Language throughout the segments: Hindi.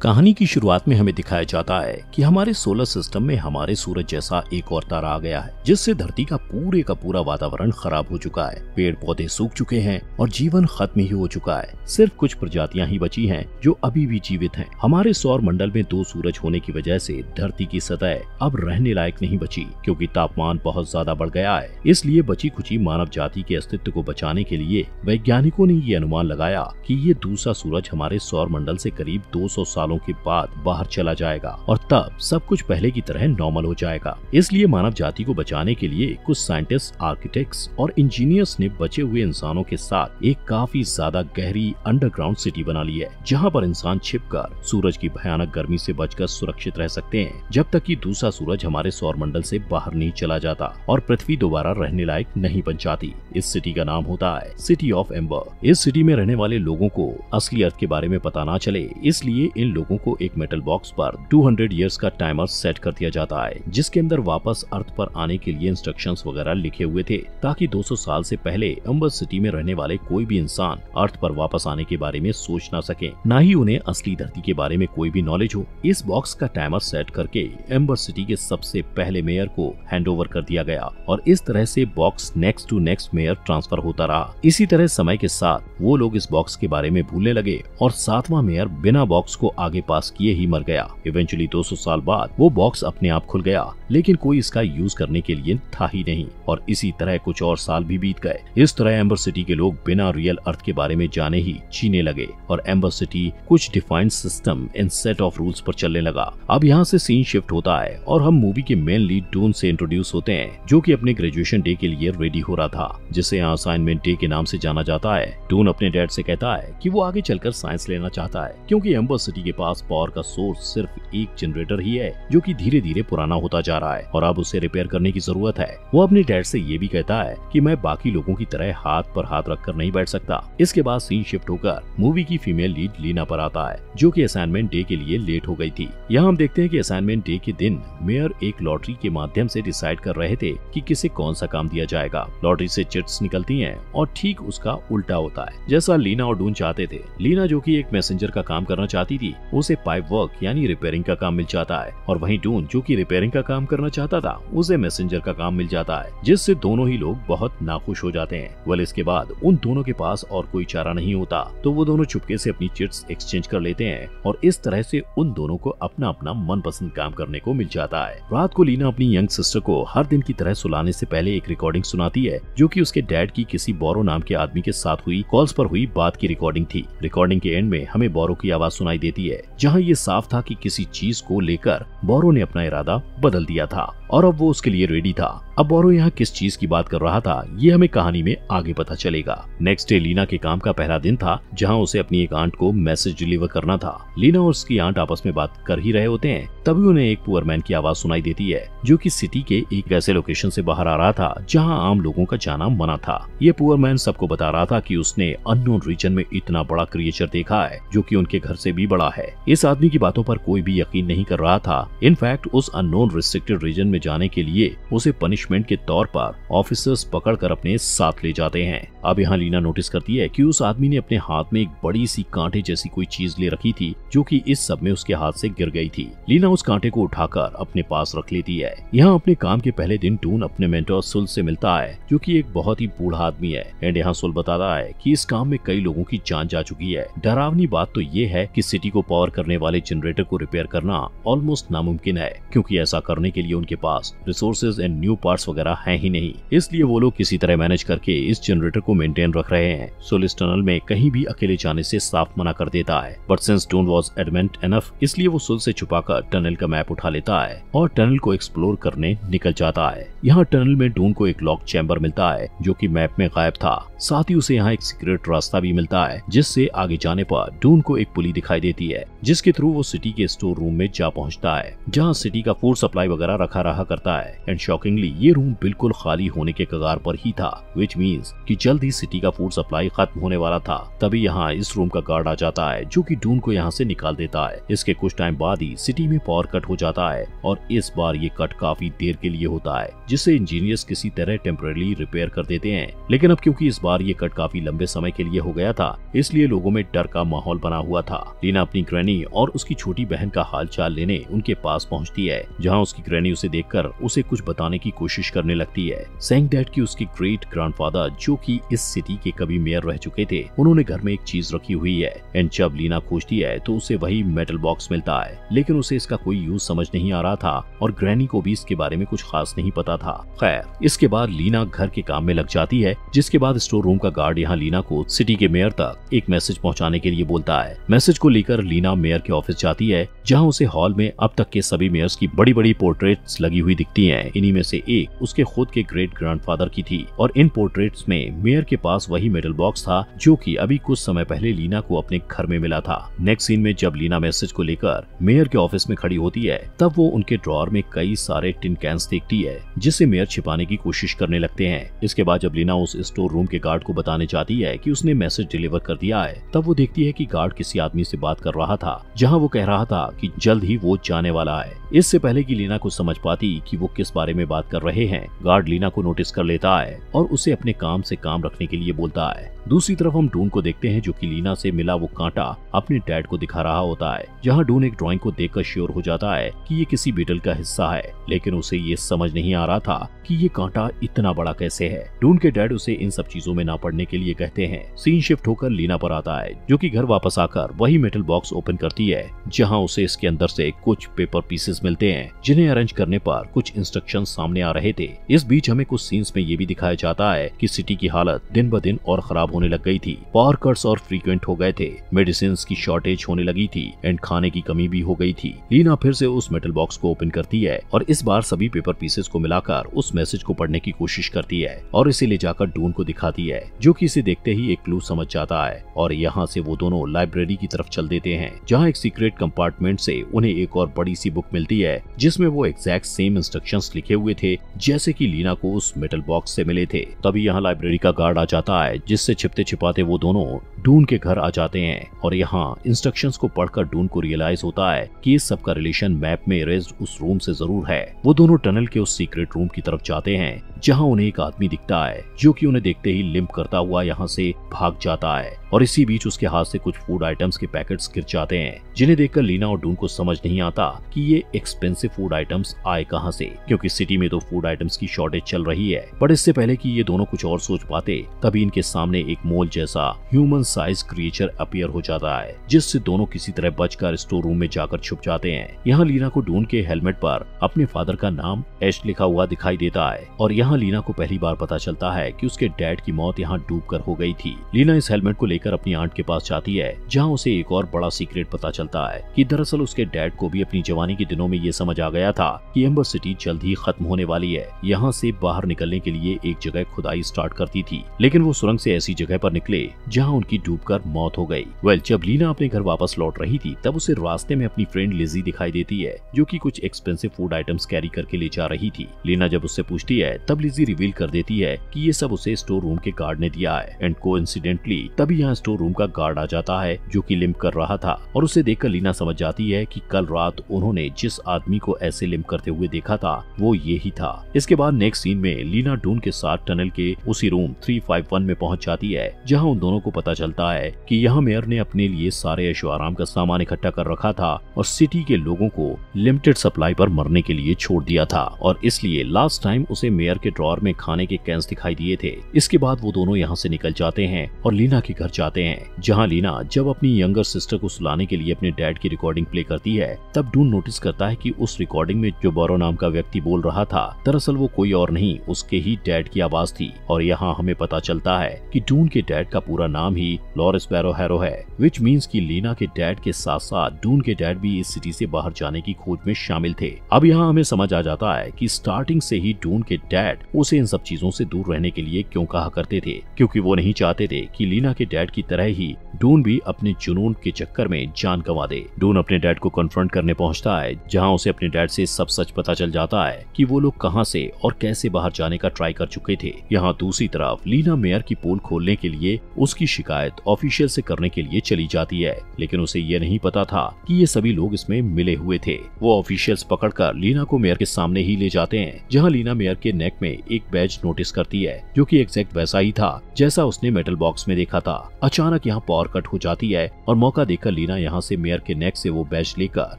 कहानी की शुरुआत में हमें दिखाया जाता है कि हमारे सोलर सिस्टम में हमारे सूरज जैसा एक और तारा आ गया है, जिससे धरती का पूरा वातावरण खराब हो चुका है। पेड़ पौधे सूख चुके हैं और जीवन खत्म ही हो चुका है। सिर्फ कुछ प्रजातियां ही बची हैं जो अभी भी जीवित हैं। हमारे सौर मंडल में 2 सूरज होने की वजह से धरती की सतह अब रहने लायक नहीं बची, क्योंकि तापमान बहुत ज्यादा बढ़ गया है। इसलिए बची खुची मानव जाति के अस्तित्व को बचाने के लिए वैज्ञानिकों ने ये अनुमान लगाया कि ये दूसरा सूरज हमारे सौर मंडल से करीब 200 सालों के बाद बाहर चला जाएगा और तब सब कुछ पहले की तरह नॉर्मल हो जाएगा। इसलिए मानव जाति को बचाने के लिए कुछ साइंटिस्ट, आर्किटेक्ट्स और इंजीनियर्स ने बचे हुए इंसानों के साथ एक काफी ज्यादा गहरी अंडरग्राउंड सिटी बना ली है, जहां पर इंसान छिपकर सूरज की भयानक गर्मी से बचकर सुरक्षित रह सकते हैं, जब तक कि दूसरा सूरज हमारे सौर मंडल से बाहर नहीं चला जाता और पृथ्वी दोबारा रहने लायक नहीं बन जाती। इस सिटी का नाम होता है सिटी ऑफ एम्बर। इस सिटी में रहने वाले लोगों को असली अर्थ के बारे में पता ना चले, इसलिए इन लोगों को एक मेटल बॉक्स पर 200 इयर्स का टाइमर सेट कर दिया जाता है, जिसके अंदर वापस अर्थ पर आने के लिए इंस्ट्रक्शंस वगैरह लिखे हुए थे, ताकि 200 साल से पहले एम्बर सिटी में रहने वाले कोई भी इंसान अर्थ पर वापस आने के बारे में सोच ना सके, ना ही उन्हें असली धरती के बारे में कोई भी नॉलेज हो। इस बॉक्स का टाइमर सेट करके एम्बर सिटी के सबसे पहले मेयर को हैंडओवर कर दिया गया और इस तरह से box next to next mayor transfer होता रहा। इसी तरह समय के साथ वो लोग इस बॉक्स के बारे में भूलने लगे और 7वां मेयर बिना बॉक्स को आगे पास किए ही मर गया। इवेंचुअली 200 साल बाद वो बॉक्स अपने आप खुल गया, लेकिन कोई इसका यूज करने के लिए था ही नहीं, और इसी तरह कुछ और साल भी बीत गए। इस तरह एम्बर सिटी के लोग बिना रियल अर्थ के बारे में जाने ही जीने लगे और एम्बर सिटी कुछ defined system and set of rules पर चलने लगा। अब यहाँ से सीन शिफ्ट होता है और हम मूवी के मेन लीड डून से इंट्रोड्यूस होते हैं, जो कि अपने ग्रेजुएशन डे के लिए रेडी हो रहा था, जिसे यहाँ असाइनमेंट डे के नाम से जाना जाता है। डून अपने डैड से कहता है कि वो आगे चलकर साइंस लेना चाहता है, क्योंकि एम्बर सिटी के पास पावर का सोर्स सिर्फ एक जनरेटर ही है, जो कि धीरे धीरे पुराना होता जा रहा है और अब उसे रिपेयर करने की जरूरत है। वो अपने डैड से ये भी कहता है कि मैं बाकी लोगों की तरह हाथ पर हाथ रखकर नहीं बैठ सकता। इसके बाद सीन शिफ्ट होकर मूवी की फीमेल लीड लीना पर आता है, जो कि असाइनमेंट डे के लिए लेट हो गई थी। यहाँ हम देखते हैं कि असाइनमेंट डे के दिन मेयर एक लॉटरी के माध्यम से डिसाइड कर रहे थे कि किसे कौन सा काम दिया जाएगा। लॉटरी से चिट्स निकलती हैं और ठीक उसका उल्टा होता है, जैसा लीना और डून चाहते थे। लीना, जो कि एक मैसेंजर का काम करना चाहती थी, उसे पाइप वर्क यानी रिपेयरिंग का काम मिल जाता है, और वहीं डून, जो कि रिपेयरिंग का काम करना चाहता था, उसे मैसेंजर का काम मिल जाता है, जिससे दोनों ही लोग बहुत नाखुश हो जाते हैं। वेल, इसके बाद उन दोनों के पास और कोई चारा नहीं होता, तो वो दोनों चुपके से अपनी चिट्स एक्सचेंज कर लेते हैं और इस तरह से उन दोनों को अपना अपना मनपसंद काम करने को मिल जाता है। रात को लीना अपनी यंग सिस्टर को हर दिन की तरह सुलाने से पहले एक रिकॉर्डिंग सुनाती है, जो कि उसके डैड की किसी बोरो नाम के आदमी के साथ हुई कॉल्स पर हुई बात की रिकॉर्डिंग थी। रिकॉर्डिंग के एंड में हमें बोरो की आवाज सुनाई देती है, जहां ये साफ था कि किसी चीज को लेकर बोरो ने अपना इरादा बदल दिया था और अब वो उसके लिए रेडी था। अब बोरो यहाँ किस चीज की बात कर रहा था, ये हमें कहानी में आगे पता चलेगा। नेक्स्ट डे लीना के काम का पहला दिन था, जहाँ उसे अपनी एक आंट को मैसेज डिलीवर करना था। लीना और उसकी आंट आपस में बात कर ही रहे होते हैं, तभी उन्हें एक पुअर मैन की आवाज सुनाई देती है, जो कि सिटी के एक ऐसे लोकेशन से बाहर आ रहा था जहाँ आम लोगों का जाना मना था। ये पुअर मैन सबको बता रहा था कि उसने अननोन रीजन में इतना बड़ा क्रिएचर देखा है, जो कि उनके घर से भी बड़ा है। इस आदमी की बातों पर कोई भी यकीन नहीं कर रहा था। इनफैक्ट उस अननोन रिस्ट्रिक्टेड रीजन में जाने के लिए उसे पनिशमेंट के तौर पर ऑफिसर्स पकड़कर अपने साथ ले जाते हैं। अब यहाँ लीना नोटिस करती है कि उस आदमी ने अपने हाथ में एक बड़ी सी कांटे जैसी कोई चीज ले रखी थी, जो कि इस सब में उसके हाथ से गिर गई थी। लीना उस कांटे को उठाकर अपने पास रख लेती है। यहाँ अपने काम के पहले दिन डून अपने मेंटोर सुल से मिलता है, जो कि एक बहुत ही बूढ़ा आदमी है। एंड यहाँ सुल बताता है कि इस काम में कई लोगों की जान जा चुकी है। डरावनी बात तो ये है कि सिटी को पावर करने वाले जनरेटर को रिपेयर करना ऑलमोस्ट नामुमकिन है, क्योंकि ऐसा करने के लिए उनके पास रिसोर्सेज एंड न्यू पार्ट्स वगैरह हैं ही नहीं। इसलिए वो लोग किसी तरह मैनेज करके इस जनरेटर को मेंटेन रख रहे हैं। सुल इस टनल में कहीं भी अकेले जाने से साफ मना कर देता है, but since Doon was adamant enough, इसलिए वो सुल से छुपाकर टनल का मैप उठा लेता है और टनल को एक्सप्लोर करने निकल जाता है। यहाँ टनल में डून को एक लॉक चैम्बर मिलता है, जो कि मैप में गायब था। साथ ही उसे यहाँ एक सीक्रेट रास्ता भी मिलता है, जिससे आगे जाने पर डून को एक पुली दिखाई देती है, जिसके थ्रू वो सिटी के स्टोर रूम में जा पहुँचता है, जहाँ सिटी का फूड सप्लाई वगैरह रखा रहा करता है। एंड शॉकिंगली ये रूम बिल्कुल खाली होने के कगार पर ही था, विच मीन्स कि जल्द ही सिटी का फूड सप्लाई खत्म होने वाला था। तभी यहाँ इस रूम का गार्ड आ जाता है जो कि डून को यहाँ से निकाल देता है। इसके कुछ टाइम बाद ही सिटी में पावर कट हो जाता है और इस बार ये कट काफी देर के लिए होता है, जिसे इंजीनियर्स किसी तरह टेम्परेरी रिपेयर कर देते हैं। लेकिन अब क्योंकि इस बार ये कट काफी लंबे समय के लिए हो गया था, इसलिए लोगों में डर का माहौल बना हुआ था। लीना अपनी ग्रैनी और उसकी छोटी बहन का हाल चाल लेने उनके पास पहुंचती है, जहां उसकी ग्रैनी उसे देखकर उसे कुछ बताने की कोशिश करने लगती है, सेइंग दैट कि उसके ग्रेट ग्रैंडफादर जो कि इस सिटी के कभी मेयर रह चुके थे, उन्होंने घर में एक चीज रखी हुई है। एंड जब लीना खोजती है तो उसे वही मेटल बॉक्स मिलता है, लेकिन उसे इसका कोई यूज समझ नहीं आ रहा था और ग्रैनी को भी इसके बारे में कुछ खास नहीं पता था। खैर, इसके बाद लीना घर के काम में लग जाती है, जिसके बाद स्टोर रूम का गार्ड यहाँ लीना को सिटी के मेयर तक एक मैसेज पहुंचाने के लिए बोलता है। मैसेज को लेकर लीना मेयर के ऑफिस जाती है, जहां उसे हॉल में अब तक के सभी मेयर्स की बड़ी बड़ी पोर्ट्रेट्स लगी हुई दिखती हैं। इन्हीं में से एक उसके खुद के ग्रेट ग्रैंडफादर की थी और इन पोर्ट्रेट्स में मेयर के पास वही मेटल बॉक्स था जो कि अभी कुछ समय पहले लीना को अपने घर में मिला था। नेक्स्ट सीन में जब लीना मैसेज को लेकर मेयर के ऑफिस में खड़ी होती है, तब वो उनके ड्रॉअर में कई सारे टिन कैंस देखती है, जिसे मेयर छिपाने की कोशिश करने लगते हैं। इसके बाद जब लीना उस स्टोर रूम के गार्ड को बताने जाती है कि उसने मैसेज डिलीवर कर दिया है, तब वो देखती है कि गार्ड किसी आदमी से बात कर रहा था, जहां वो कह रहा था कि जल्द ही वो जाने वाला है। इससे पहले कि लीना को समझ पाती कि वो किस बारे में बात कर रहे हैं, गार्ड लीना को नोटिस कर लेता है और उसे अपने काम से काम रखने के लिए बोलता है। दूसरी तरफ हम डून को देखते हैं, जो कि लीना से मिला वो कांटा अपने डैड को दिखा रहा होता है, जहां डून एक ड्राइंग को देखकर श्योर हो जाता है कि ये किसी बीटल का हिस्सा है, लेकिन उसे ये समझ नहीं आ रहा था कि ये कांटा इतना बड़ा कैसे है। डून के डैड उसे इन सब चीजों में ना पड़ने के लिए कहते हैं। सीन शिफ्ट होकर लीना पर आता है, जो कि घर वापस आकर वही मेटल बॉक्स ओपन करती है, जहां उसे इसके अंदर से कुछ पेपर पीसेस मिलते हैं, जिन्हें अरेंज करने पर कुछ इंस्ट्रक्शन सामने आ रहे थे। इस बीच हमें कुछ सीन्स में ये भी दिखाया जाता है कि सिटी की हालत दिन ब दिन और खराब होने लग गई थी। पावर कट्स और फ्रीक्वेंट हो गए थे, मेडिसिन की शॉर्टेज होने लगी थी एंड खाने की कमी भी हो गई थी। लीना फिर से उस मेटल बॉक्स को ओपन करती है और इस बार सभी पेपर पीसेस को मिलाकर उस मैसेज को पढ़ने की कोशिश करती है और इसे ले जाकर डून को दिखाती है, जो कि इसे देखते ही एक क्लू समझ जाता है और यहाँ से वो दोनों लाइब्रेरी की तरफ चल देते हैं, जहाँ एक सीक्रेट कंपार्टमेंट से उन्हें एक और बड़ी सी बुक मिलती है, जिसमें वो एग्जैक्ट सेम इंस्ट्रक्शंस लिखे हुए थे जैसे कि लीना को उस मेटल बॉक्स से मिले थे। तभी यहाँ लाइब्रेरी का गार्ड आ जाता है, जिससे छिपते छिपाते वो दोनों डून के घर आ जाते हैं और यहाँ इंस्ट्रक्शंस को पढ़कर डून को रियलाइज होता है कि इस सब का रिलेशन मैप में इरेज्ड उस रूम से जरूर है। वो दोनों टनल के उस सीक्रेट रूम की तरफ जाते हैं, जहाँ उन्हें एक आदमी दिखता है, जो कि उन्हें देखते ही लिम्प करता हुआ यहाँ से भाग जाता है और इसी बीच उसके हाथ से कुछ फूड आइटम्स के पैकेट्स गिर जाते हैं, जिन्हें देखकर लीना और डून को समझ नहीं आता कि ये एक्सपेंसिव फूड आइटम्स आए कहाँ से, क्योंकि सिटी में तो फूड आइटम्स की शॉर्टेज चल रही है। बट इससे पहले कि ये दोनों कुछ और सोच पाते, तभी इनके सामने एक मोल जैसा ह्यूमन साइज क्रिएचर अपीयर हो जाता है, जिससे दोनों किसी तरह बचकर स्टोर रूम में जाकर छुप जाते हैं। यहाँ लीना को डून के हेलमेट पर अपने फादर का नाम एश लिखा हुआ दिखाई देता है और यहाँ लीना को पहली बार पता चलता है कि उसके डैड की मौत यहाँ डूबकर हो गई थी। लीना इस हेलमेट को लेकर अपनी आंट के पास जाती है, जहाँ उसे एक और बड़ा सीक्रेट पता चलता है कि दरअसल उसके डैड को भी अपनी जवानी के दिनों में ये समझ आ गया था कि एम्बर सिटी जल्द ही खत्म होने वाली है। यहाँ से बाहर निकलने के लिए एक जगह खुदाई स्टार्ट करती थी, लेकिन वो सुरंग से ऐसी जगह पर निकले जहाँ उनकी डूबकर मौत हो गई। जब लीना अपने घर वापस लौट रही थी, तब उसे रास्ते में अपनी फ्रेंड लिजी दिखाई देती है, जो कि कुछ एक्सपेंसिव फूड आइटम्स कैरी करके ले जा रही थी। लीना जब उससे पूछती है, तब लिजी रिवील कर देती है कि ये सब उसे स्टोर रूम के गार्ड ने दिया है एंड कोइंसिडेंटली तभी यहाँ स्टोर रूम का गार्ड आ जाता है, जो कि लिम्प कर रहा था और उसे देखकर लीना समझ जाती है कि कल रात उन्होंने जिस आदमी को ऐसे लिम्प करते हुए देखा था वो ये ही था। इसके बाद नेक्स्ट सीन में लीना डून के साथ टनल के उसी रूम 351 में पहुंच जाती है, जहां उन दोनों को पता चलता है कि यहाँ मेयर ने अपने लिए सारे ऐशो आराम का सामान इकट्ठा कर रखा था और सिटी के लोगों को लिमिटेड सप्लाई पर मरने के लिए छोड़ दिया था और इसलिए लास्ट टाइम उसे मेयर के ड्रॉअर में खाने के कैंस दिखाई दिए थे। इसके बाद वो दोनों यहाँ से निकल जाते हैं और लीना के घर जाते हैं, जहाँ लीना जब अपनी यंगर सिस्टर को सुलाने के लिए अपने डैड की रिकॉर्डिंग प्ले करती है, तब डून नोटिस करता है कि उस रिकॉर्डिंग में जो बोरो नाम का व्यक्ति बोल रहा था, दरअसल वो कोई और नहीं उसके ही डैड की आवाज थी। और यहाँ हमें पता चलता है कि डून के डैड का पूरा नाम ही लॉरेंस बैरो हैरो है, विच मीन्स कि लीना के डैड के साथ साथ डून के डैड भी इस सिटी से बाहर जाने की खोज में शामिल थे। अब यहाँ हमें समझ आ जाता है कि स्टार्टिंग से ही डून के डैड उसे इन सब चीजों से दूर रहने के लिए क्यों कहा करते थे, क्योंकि वो नहीं चाहते थे कि लीना के डैड की तरह ही डून भी अपने जुनून के चक्कर में जान गंवा दे। डून अपने डैड को कन्फ्रंट करने पहुंचता है, जहां उसे अपने डैड से सब सच पता चल जाता है कि वो लोग कहां कहां से और कैसे बाहर जाने का ट्राई कर चुके थे। यहाँ दूसरी तरफ लीना मेयर की पोल खोलने के लिए उसकी शिकायत ऑफिशियल से करने के लिए चली जाती है, लेकिन उसे ये नहीं पता था कि ये सभी लोग इसमें मिले हुए थे। वो ऑफिशियल्स पकड़कर लीना को मेयर के सामने ही ले जाते हैं, जहाँ लीना मेयर के नेक में एक बैज नोटिस करती है जो कि एग्जैक्ट वैसा ही था जैसा उसने मेटल बॉक्स में देखा था। अचानक यहाँ पावर कट हो जाती है और मौका देखकर लीना यहाँ से मेयर के नेक से वो बैज लेकर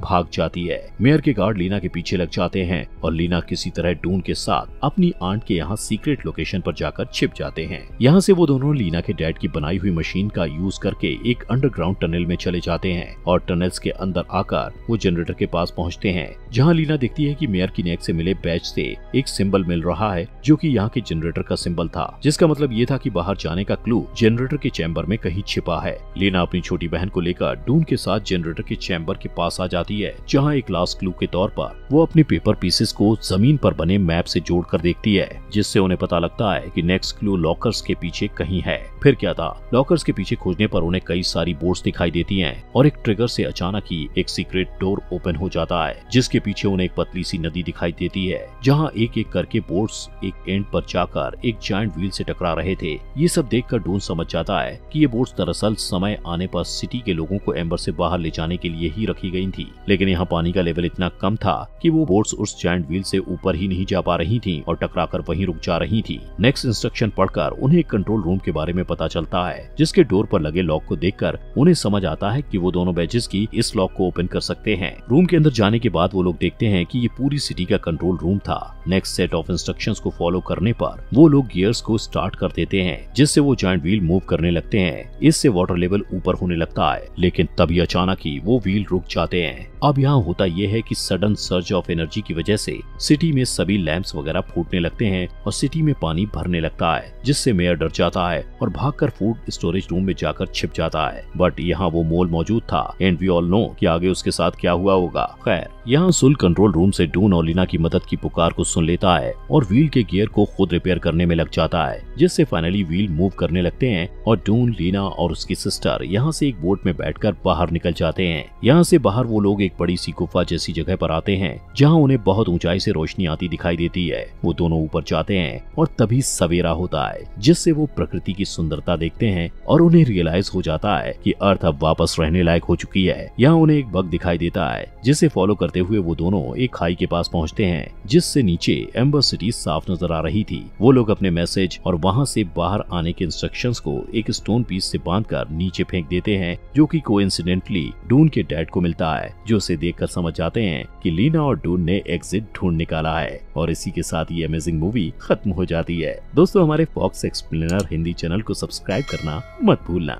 भाग जाती है। मेयर के गार्ड लीना के पीछे लग जाते हैं और लीना किसी तरह डून के साथ अपनी आंट के यहाँ सीक्रेट लोकेशन पर जाकर छिप जाते हैं। यहाँ से वो दोनों लीना के डैड की बनाई हुई मशीन का यूज करके एक अंडरग्राउंड टनल में चले जाते हैं और टनल्स के अंदर आकर वो जनरेटर के पास पहुँचते हैं, जहाँ लीना देखती है कि मेयर की नेक से मिले बैज से एक सिंबल मिल रहा है जो कि यहाँ के जनरेटर का सिंबल था, जिसका मतलब ये था कि बाहर जाने का क्लू जनरेटर के चैम्बर में कहीं छिपा है। लीना अपनी छोटी बहन को लेकर डून के साथ जनरेटर के चैम्बर के पास आ जाती है, जहाँ एक लास्ट क्लू के तौर पर वो अपने पेपर पीसेस को जमीन पर बने मैप से जोड़कर देखती है, जिससे उन्हें पता लगता है कि नेक्स्ट क्लू लॉकर्स के पीछे कहीं है। फिर क्या था, लॉकर्स के पीछे खोजने पर उन्हें कई सारी बोर्ड्स दिखाई देती हैं और एक ट्रिगर से अचानक ही एक सीक्रेट डोर ओपन हो जाता है, जिसके पीछे उन्हें एक पतली सी नदी दिखाई देती है, जहाँ एक एक करके बोर्ड्स एक एंड पर जाकर एक जायंट व्हील से टकरा रहे थे। ये सब देखकर डून समझ जाता है कि ये बोर्ड्स दरअसल समय आने पर सिटी के लोगों को एम्बर से बाहर ले जाने के लिए ही रखी गई थी, लेकिन यहाँ पानी का लेवल इतना कम था कि वो बोर्ड्स उस जायंट व्हील से ऊपर ही नहीं जा पा रही थी और टकराकर वहीं रुक जा रही थी। नेक्स्ट इंस्ट्रक्शन पढ़कर उन्हें एक कंट्रोल रूम के बारे में पता चलता है, जिसके डोर पर लगे लॉक को देखकर उन्हें समझ आता है कि वो दोनों बैचेस की इस लॉक को ओपन कर सकते हैं। रूम के अंदर जाने के बाद वो लोग देखते हैं कि ये पूरी सिटी का कंट्रोल रूम था। नेक्स्ट सेट ऑफ इंस्ट्रक्शंस को फॉलो करने पर वो लोग गियर्स को स्टार्ट कर देते हैं, जिससे वो जायंट व्हील मूव करने लगते हैं। इससे वाटर लेवल ऊपर होने लगता है, लेकिन तभी अचानक ही वो व्हील रुक जाते हैं। अब यहाँ होता यह है कि सडन सर्ज ऑफ एनर्जी की वजह से सिटी में सभी लैंप्स वगैरह फूटने लगते हैं और सिटी में पानी भरने लगता है, जिससे मेयर डर जाता है और भागकर फूड स्टोरेज रूम में जाकर छिप जाता है। बट यहाँ वो मोल मौजूद था एंड वी ऑल नो कि आगे उसके साथ क्या हुआ होगा। खैर, यहाँ सुल कंट्रोल रूम से डून और लीना की मदद की पुकार को सुन लेता है और व्हील के गियर को खुद रिपेयर करने में लग जाता है, जिससे फाइनली व्हील मूव करने लगते हैं और डून, लीना और उसकी सिस्टर यहाँ से एक बोट में बैठकर बाहर निकल जाते हैं। यहाँ से बाहर वो लोग एक बड़ी सी गुफा जैसी जगह पर आते हैं, जहाँ उन्हें बहुत ऊंचाई से रोशनी आती दिखाई देती है। वो दोनों ऊपर जाते हैं और तभी सवेरा होता है, जिससे वो प्रकृति की सुंदरता देखते हैं और उन्हें रियलाइज हो जाता है कि अर्थ अब वापस रहने लायक हो चुकी है। यहाँ उन्हें एक बग दिखाई देता है, जिसे फॉलो करते हुए वो दोनों एक खाई के पास पहुँचते हैं, जिससे नीचे एम्बर सिटी साफ नजर आ रही थी। वो लोग अपने मैसेज और वहाँ से बाहर आने के इंस्ट्रक्शंस को एक स्टोन पीस से बांधकर नीचे फेंक देते हैं, जो कि कोइंसिडेंटली डून के डैड को मिलता है, जो उसे देखकर समझ जाते हैं कि लीना और डून ने एग्जिट ढूंढ निकाला है। और इसी के साथ ये अमेजिंग मूवी खत्म हो जाती है। दोस्तों, हमारे फॉक्स एक्सप्लेनर हिंदी चैनल को सब्सक्राइब करना मत भूलना।